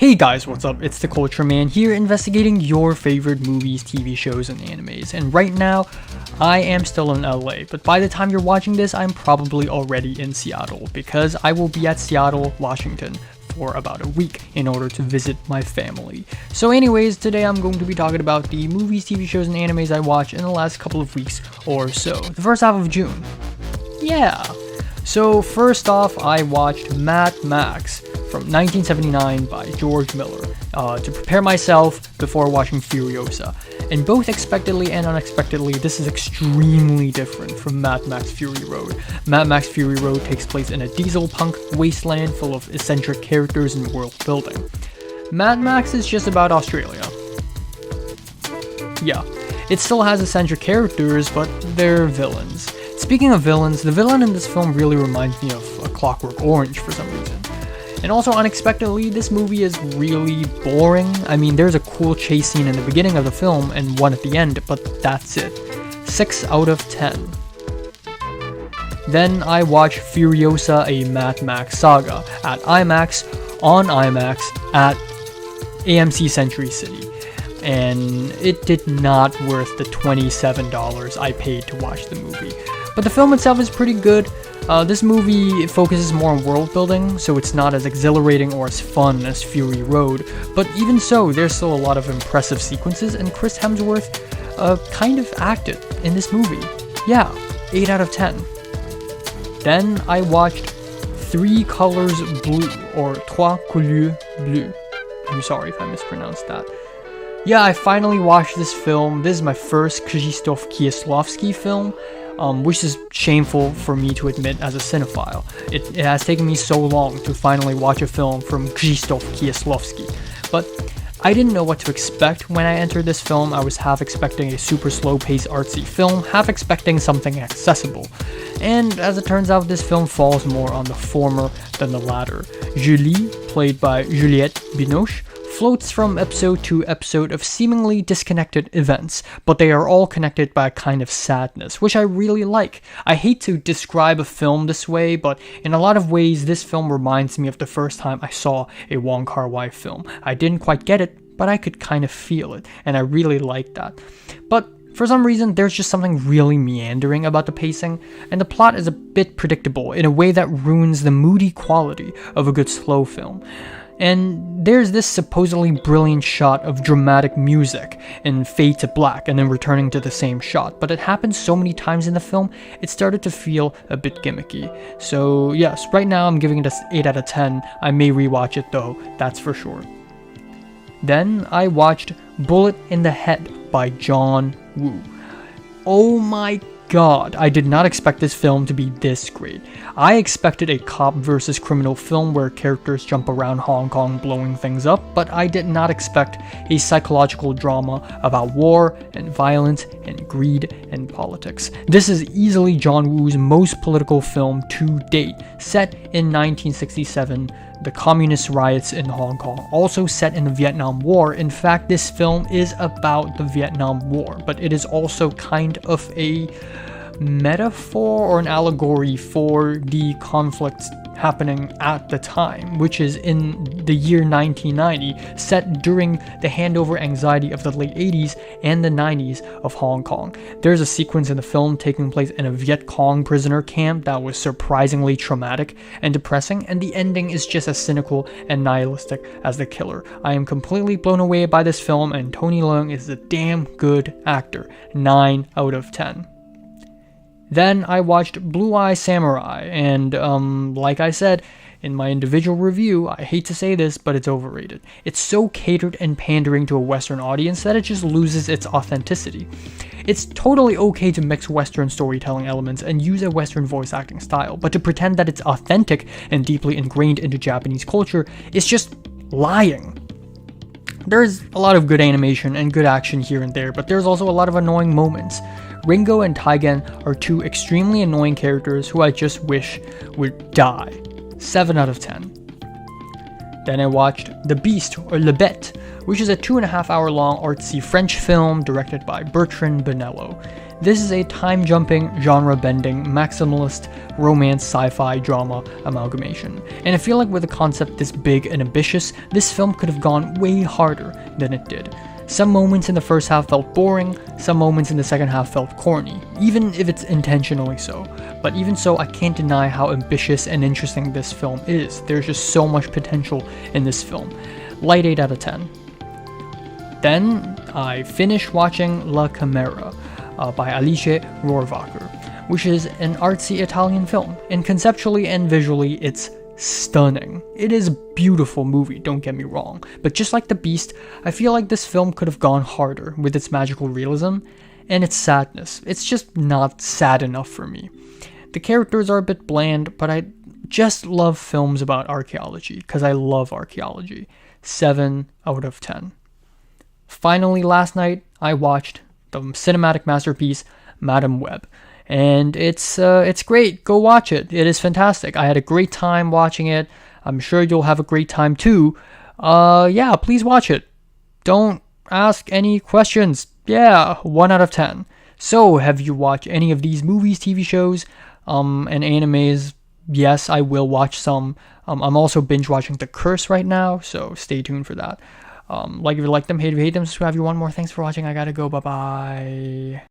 Hey guys, what's up? It's the Culture Man here, investigating your favorite movies, TV shows, and animes. And right now, I am still in LA, but by the time you're watching this, I'm probably already in Seattle, because I will be at Seattle, Washington for about a week in order to visit my family. So anyways, today I'm going to be talking about the movies, TV shows, and animes I watched in the last couple of weeks or so. The first half of June. Yeah. So first off, I watched Mad Max from 1979 by George Miller to prepare myself before watching Furiosa. And both expectedly and unexpectedly, this is extremely different from Mad Max Fury Road. Mad Max Fury Road takes place in a diesel punk wasteland full of eccentric characters and world building. Mad Max is just about Australia. Yeah, it still has eccentric characters, but they're villains. Speaking of villains, the villain in this film really reminds me of A Clockwork Orange for some reason. And also, unexpectedly, this movie is really boring. I mean, there's a cool chase scene in the beginning of the film and one at the end, but that's it. 6 out of 10. Then I watched Furiosa, a Mad Max saga at IMAX, on IMAX, at AMC Century City. And it did not worth the $27 I paid to watch the movie. But the film itself is pretty good. This movie focuses more on world building, so it's not as exhilarating or as fun as Fury Road, but even so, there's still a lot of impressive sequences, and Chris Hemsworth kind of acted in this movie. Yeah, 8 out of 10. Then I watched Three Colors Blue, or Trois Couleurs Bleues. I'm sorry if I mispronounced that. Yeah, I finally watched this film. This is my first Krzysztof Kieslowski film, which is shameful for me to admit as a cinephile. It has taken me so long to finally watch a film from Krzysztof Kieslowski. But I didn't know what to expect when I entered this film. I was half expecting a super slow-paced artsy film, half expecting something accessible. And as it turns out, this film falls more on the former than the latter. Julie, played by Juliette Binoche, floats from episode to episode of seemingly disconnected events, but they are all connected by a kind of sadness, which I really like. I hate to describe a film this way, but in a lot of ways, this film reminds me of the first time I saw a Wong Kar-wai film. I didn't quite get it, but I could kind of feel it, and I really liked that. But for some reason, there's just something really meandering about the pacing, and the plot is a bit predictable in a way that ruins the moody quality of a good slow film. And there's this supposedly brilliant shot of dramatic music and fade to black and then returning to the same shot, but it happened so many times in the film, it started to feel a bit gimmicky. So yes, right now I'm giving it a 8 out of 10. I may rewatch it though, that's for sure. Then I watched Bullet in the Head by John Woo. Oh my God, I did not expect this film to be this great. I expected a cop versus criminal film where characters jump around Hong Kong blowing things up, but I did not expect a psychological drama about war and violence and greed and politics. This is easily John Woo's most political film to date, set in 1967, the communist riots in Hong Kong, also set in the Vietnam War. In fact, this film is about the Vietnam War, but it is also kind of a metaphor or an allegory for the conflicts happening at the time, which is in the year 1990, set during the handover anxiety of the late 80s and the 90s of Hong Kong. There's a sequence in the film taking place in a Viet Cong prisoner camp that was surprisingly traumatic and depressing, and the ending is just as cynical and nihilistic as the killer. I am completely blown away by this film, and Tony Leung is a damn good actor. 9 out of 10. Then I watched Blue Eye Samurai, and like I said in my individual review, I hate to say this, but it's overrated. It's so catered and pandering to a Western audience that it just loses its authenticity. It's totally okay to mix Western storytelling elements and use a Western voice acting style, but to pretend that it's authentic and deeply ingrained into Japanese culture is just lying. There's a lot of good animation and good action here and there, but there's also a lot of annoying moments. Ringo and Taigen are two extremely annoying characters who I just wish would die. 7 out of 10. Then I watched The Beast, or Le Bête, which is a 2.5-hour-long artsy French film directed by Bertrand Bonello. This is a time-jumping, genre-bending, maximalist, romance, sci-fi, drama amalgamation. And I feel like with a concept this big and ambitious, this film could have gone way harder than it did. Some moments in the first half felt boring, some moments in the second half felt corny, even if it's intentionally so. But even so, I can't deny how ambitious and interesting this film is. There's just so much potential in this film. Light 8 out of 10. Then I finished watching La Camera by Alice Rohrwacher, which is an artsy Italian film, and conceptually and visually it's stunning. It is a beautiful movie, don't get me wrong, but just like The Beast, I feel like this film could have gone harder with its magical realism and its sadness. It's just not sad enough for me. The characters are a bit bland, but I just love films about archaeology, because I love archaeology. 7 out of 10. Finally, last night, I watched the cinematic masterpiece, Madame Web. And it's great. Go watch it. It is fantastic. I had a great time watching it. I'm sure you'll have a great time too. Yeah, please watch it. Don't ask any questions. Yeah, 1 out of 10. So, have you watched any of these movies, TV shows, and animes? Yes, I will watch some. I'm also binge watching The Curse right now, so stay tuned for that. Like if you like them, hate if you hate them, subscribe if you want more. Thanks for watching. I gotta go. Bye-bye.